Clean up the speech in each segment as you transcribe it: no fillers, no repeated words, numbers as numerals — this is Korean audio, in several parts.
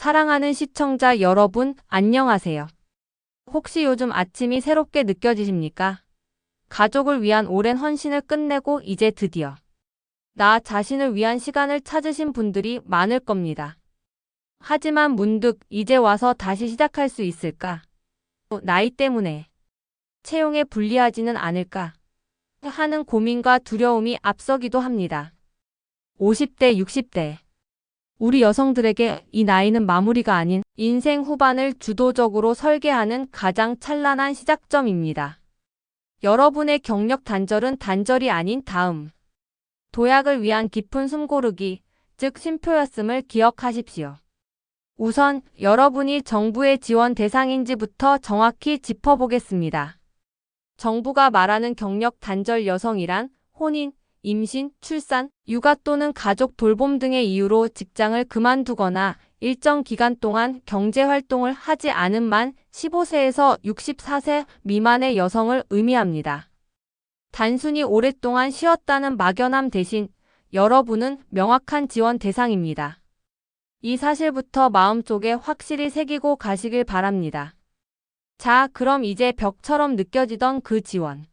사랑하는 시청자 여러분, 안녕하세요. 혹시 요즘 아침이 새롭게 느껴지십니까? 가족을 위한 오랜 헌신을 끝내고 이제 드디어 나 자신을 위한 시간을 찾으신 분들이 많을 겁니다. 하지만 문득 이제 와서 다시 시작할 수 있을까? 나이 때문에 채용에 불리하지는 않을까? 하는 고민과 두려움이 앞서기도 합니다. 50대, 60대. 우리 여성들에게 이 나이는 마무리가 아닌 인생 후반을 주도적으로 설계하는 가장 찬란한 시작점입니다. 여러분의 경력 단절은 단절이 아닌 다음 도약을 위한 깊은 숨고르기, 즉 쉼표였음을 기억하십시오. 우선 여러분이 정부의 지원 대상인지부터 정확히 짚어보겠습니다. 정부가 말하는 경력 단절 여성이란 혼인, 임신, 출산, 육아 또는 가족 돌봄 등의 이유로 직장을 그만두거나 일정 기간 동안 경제활동을 하지 않은 만 15세에서 64세 미만의 여성을 의미합니다. 단순히 오랫동안 쉬었다는 막연함 대신 여러분은 명확한 지원 대상입니다. 이 사실부터 마음속에 확실히 새기고 가시길 바랍니다. 자, 그럼 이제 벽처럼 느껴지던 그 지원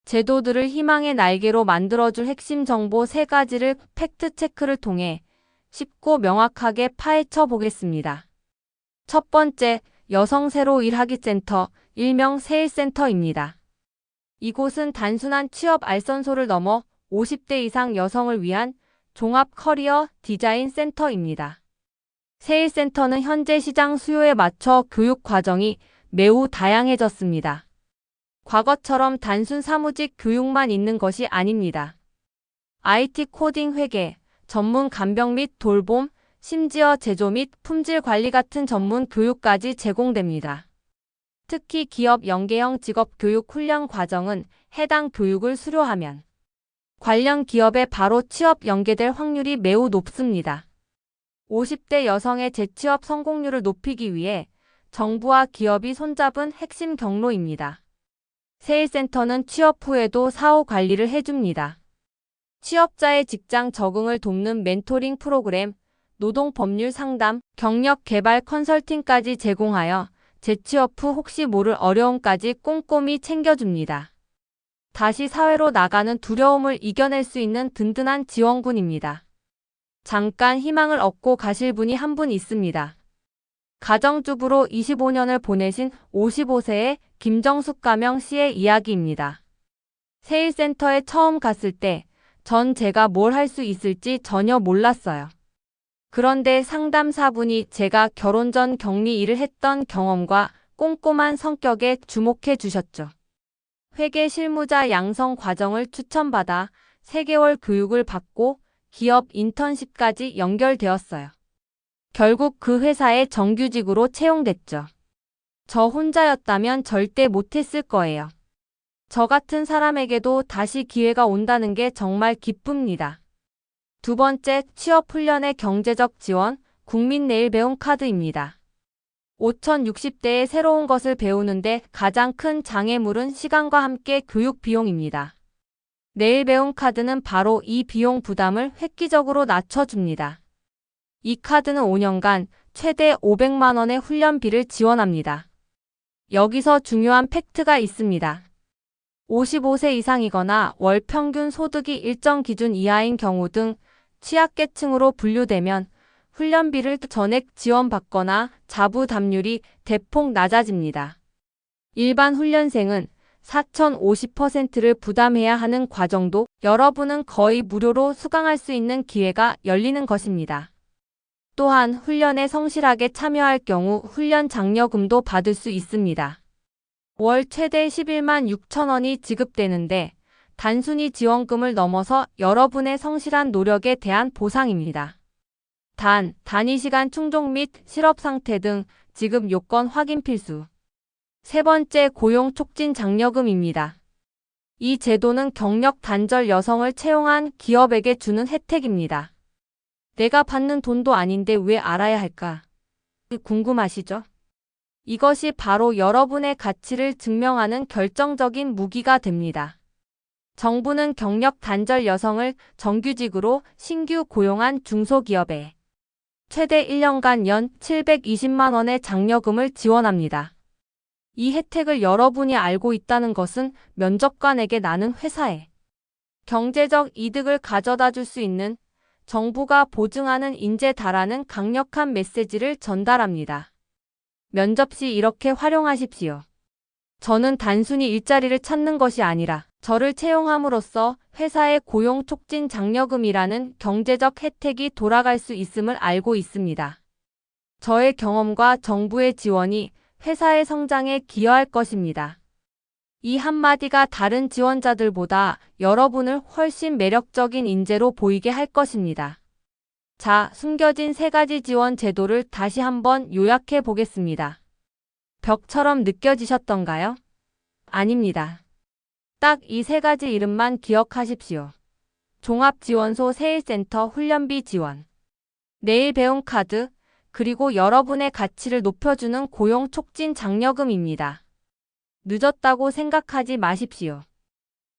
제도들을 희망의 날개로 만들어줄 핵심 정보 3가지를 팩트체크를 통해 쉽고 명확하게 파헤쳐 보겠습니다. 첫 번째, 여성 새로 일하기 센터, 일명 세일센터입니다. 이곳은 단순한 취업 알선소를 넘어 50대 이상 여성을 위한 종합 커리어 디자인 센터입니다. 세일센터는 현재 시장 수요에 맞춰 교육 과정이 매우 다양해졌습니다. 과거처럼 단순 사무직 교육만 있는 것이 아닙니다. IT 코딩 회계, 전문 간병 및 돌봄, 심지어 제조 및 품질 관리 같은 전문 교육까지 제공됩니다. 특히 기업 연계형 직업 교육 훈련 과정은 해당 교육을 수료하면 관련 기업에 바로 취업 연계될 확률이 매우 높습니다. 50대 여성의 재취업 성공률을 높이기 위해 정부와 기업이 손잡은 핵심 경로입니다. 세일센터는 취업 후에도 사후 관리를 해줍니다. 취업자의 직장 적응을 돕는 멘토링 프로그램, 노동법률 상담, 경력 개발 컨설팅까지 제공하여 재취업 후 혹시 모를 어려움까지 꼼꼼히 챙겨줍니다. 다시 사회로 나가는 두려움을 이겨낼 수 있는 든든한 지원군입니다. 잠깐 희망을 얻고 가실 분이 한 분 있습니다. 가정주부로 25년을 보내신 55세의 김정숙 가명 씨의 이야기입니다. 세일센터에 처음 갔을 때 전 제가 뭘 할 수 있을지 전혀 몰랐어요. 그런데 상담사분이 제가 결혼 전 격리 일을 했던 경험과 꼼꼼한 성격에 주목해 주셨죠. 회계 실무자 양성 과정을 추천받아 3개월 교육을 받고 기업 인턴십까지 연결되었어요. 결국 그 회사에 정규직으로 채용됐죠. 저 혼자였다면 절대 못했을 거예요. 저 같은 사람에게도 다시 기회가 온다는 게 정말 기쁩니다. 두 번째, 취업훈련의 경제적 지원, 국민내일배움 카드입니다. 5060대의 새로운 것을 배우는데 가장 큰 장애물은 시간과 함께 교육 비용입니다. 내일배움 카드는 바로 이 비용 부담을 획기적으로 낮춰줍니다. 이 카드는 5년간 최대 500만 원의 훈련비를 지원합니다. 여기서 중요한 팩트가 있습니다. 55세 이상이거나 월 평균 소득이 일정 기준 이하인 경우 등 취약계층으로 분류되면 훈련비를 전액 지원받거나 자부 담률이 대폭 낮아집니다. 일반 훈련생은 4,050%를 부담해야 하는 과정도 여러분은 거의 무료로 수강할 수 있는 기회가 열리는 것입니다. 또한 훈련에 성실하게 참여할 경우 훈련 장려금도 받을 수 있습니다. 월 최대 11만 6천 원이 지급되는데 단순히 지원금을 넘어서 여러분의 성실한 노력에 대한 보상입니다. 단, 단위시간 충족 및 실업 상태 등 지급 요건 확인 필수. 세 번째, 고용 촉진 장려금입니다. 이 제도는 경력 단절 여성을 채용한 기업에게 주는 혜택입니다. 내가 받는 돈도 아닌데 왜 알아야 할까? 궁금하시죠? 이것이 바로 여러분의 가치를 증명하는 결정적인 무기가 됩니다. 정부는 경력 단절 여성을 정규직으로 신규 고용한 중소기업에 최대 1년간 연 720만 원의 장려금을 지원합니다. 이 혜택을 여러분이 알고 있다는 것은 면접관에게 나는 회사에 경제적 이득을 가져다 줄 수 있는 정부가 보증하는 인재다라는 강력한 메시지를 전달합니다. 면접 시 이렇게 활용하십시오. 저는 단순히 일자리를 찾는 것이 아니라 저를 채용함으로써 회사의 고용 촉진 장려금이라는 경제적 혜택이 돌아갈 수 있음을 알고 있습니다. 저의 경험과 정부의 지원이 회사의 성장에 기여할 것입니다. 이 한마디가 다른 지원자들보다 여러분을 훨씬 매력적인 인재로 보이게 할 것입니다. 자, 숨겨진 3가지 지원 제도를 다시 한번 요약해 보겠습니다. 벽처럼 느껴지셨던가요? 아닙니다. 딱 이 3가지 이름만 기억하십시오. 종합지원소 세일센터 훈련비 지원, 내일 배움 카드, 그리고 여러분의 가치를 높여주는 고용 촉진 장려금입니다. 늦었다고 생각하지 마십시오.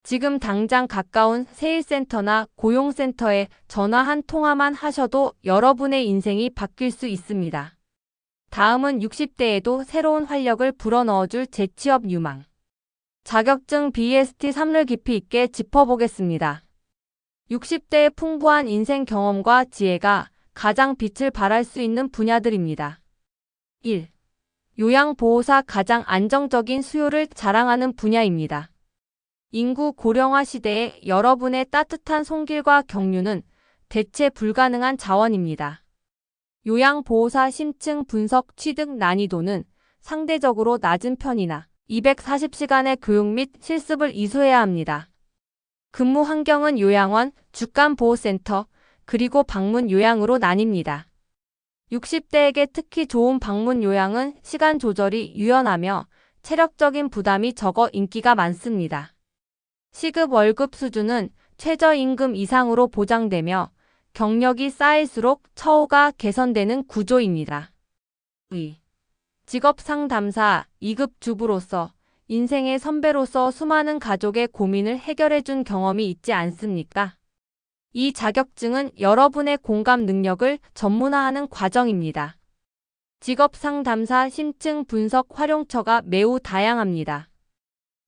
지금 당장 가까운 세일센터나 고용센터에 전화 한 통화만 하셔도 여러분의 인생이 바뀔 수 있습니다. 다음은 60대에도 새로운 활력을 불어넣어줄 재취업 유망. 자격증 BST 3를 깊이 있게 짚어보겠습니다. 60대의 풍부한 인생 경험과 지혜가 가장 빛을 발할 수 있는 분야들입니다. 1. 요양보호사 가장 안정적인 수요를 자랑하는 분야입니다. 인구 고령화 시대에 여러분의 따뜻한 손길과 격려는 대체 불가능한 자원입니다. 요양보호사 심층 분석 취득 난이도는 상대적으로 낮은 편이나 240시간의 교육 및 실습을 이수해야 합니다. 근무 환경은 요양원, 주간보호센터, 그리고 방문 요양으로 나뉩니다. 60대에게 특히 좋은 방문 요양은 시간 조절이 유연하며 체력적인 부담이 적어 인기가 많습니다. 시급 월급 수준은 최저임금 이상으로 보장되며 경력이 쌓일수록 처우가 개선되는 구조입니다. 2. 직업상담사 2급 주부로서 인생의 선배로서 수많은 가족의 고민을 해결해준 경험이 있지 않습니까? 이 자격증은 여러분의 공감 능력을 전문화하는 과정입니다. 직업상담사 심층 분석 활용처가 매우 다양합니다.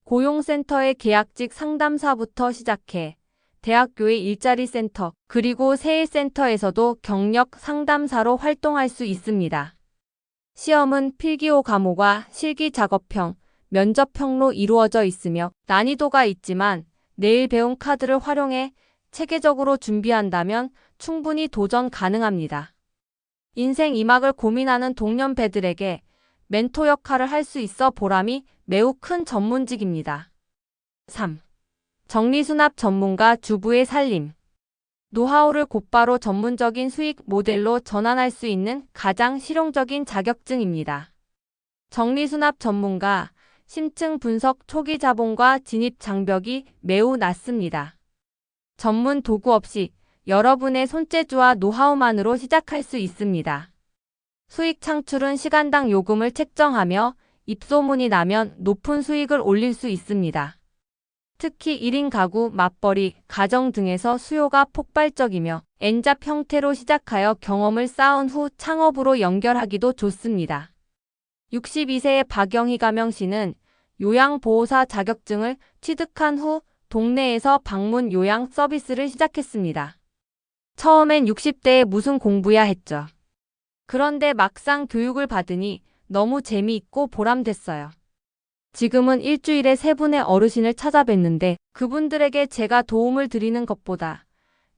고용센터의 계약직 상담사부터 시작해 대학교의 일자리 센터, 그리고 세일센터에서도 경력 상담사로 활동할 수 있습니다. 시험은 필기호 과목과 실기 작업형, 면접형로 이루어져 있으며 난이도가 있지만 내일 배움 카드를 활용해 체계적으로 준비한다면 충분히 도전 가능합니다. 인생 2막을 고민하는 동년배들에게 멘토 역할을 할 수 있어 보람이 매우 큰 전문직입니다. 3. 정리수납 전문가 주부의 살림. 노하우를 곧바로 전문적인 수익 모델로 전환할 수 있는 가장 실용적인 자격증입니다. 정리수납 전문가, 심층 분석 초기 자본과 진입 장벽이 매우 낮습니다. 전문 도구 없이 여러분의 손재주와 노하우만으로 시작할 수 있습니다. 수익 창출은 시간당 요금을 책정하며 입소문이 나면 높은 수익을 올릴 수 있습니다. 특히 1인 가구, 맞벌이, 가정 등에서 수요가 폭발적이며 N잡 형태로 시작하여 경험을 쌓은 후 창업으로 연결하기도 좋습니다. 62세의 박영희 가명씨는 요양보호사 자격증을 취득한 후 동네에서 방문 요양 서비스를 시작했습니다. 처음엔 60대에 무슨 공부야 했죠. 그런데 막상 교육을 받으니 너무 재미있고 보람됐어요. 지금은 일주일에 3분의 어르신을 찾아뵙는데 그분들에게 제가 도움을 드리는 것보다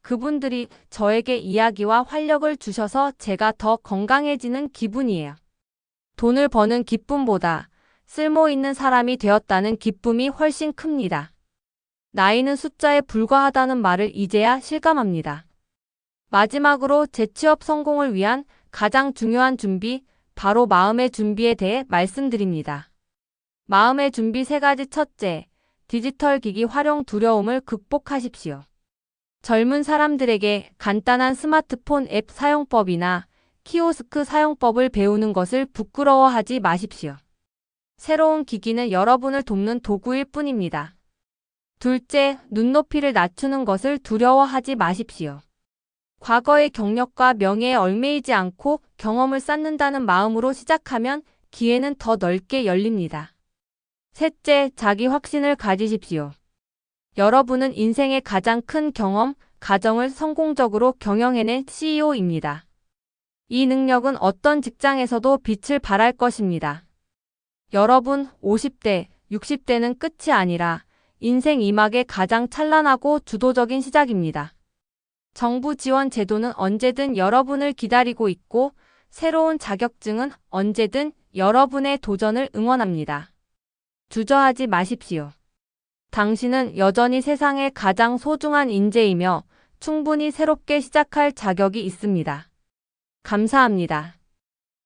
그분들이 저에게 이야기와 활력을 주셔서 제가 더 건강해지는 기분이에요. 돈을 버는 기쁨보다 쓸모 있는 사람이 되었다는 기쁨이 훨씬 큽니다. 나이는 숫자에 불과하다는 말을 이제야 실감합니다. 마지막으로 재취업 성공을 위한 가장 중요한 준비, 바로 마음의 준비에 대해 말씀드립니다. 마음의 준비 3가지. 첫째, 디지털 기기 활용 두려움을 극복하십시오. 젊은 사람들에게 간단한 스마트폰 앱 사용법이나 키오스크 사용법을 배우는 것을 부끄러워하지 마십시오. 새로운 기기는 여러분을 돕는 도구일 뿐입니다. 둘째, 눈높이를 낮추는 것을 두려워하지 마십시오. 과거의 경력과 명예에 얽매이지 않고 경험을 쌓는다는 마음으로 시작하면 기회는 더 넓게 열립니다. 셋째, 자기 확신을 가지십시오. 여러분은 인생의 가장 큰 경험, 가정을 성공적으로 경영해낸 CEO입니다. 이 능력은 어떤 직장에서도 빛을 발할 것입니다. 여러분, 50대, 60대는 끝이 아니라 인생 2막의 가장 찬란하고 주도적인 시작입니다. 정부 지원 제도는 언제든 여러분을 기다리고 있고, 새로운 자격증은 언제든 여러분의 도전을 응원합니다. 주저하지 마십시오. 당신은 여전히 세상의 가장 소중한 인재이며 충분히 새롭게 시작할 자격이 있습니다. 감사합니다.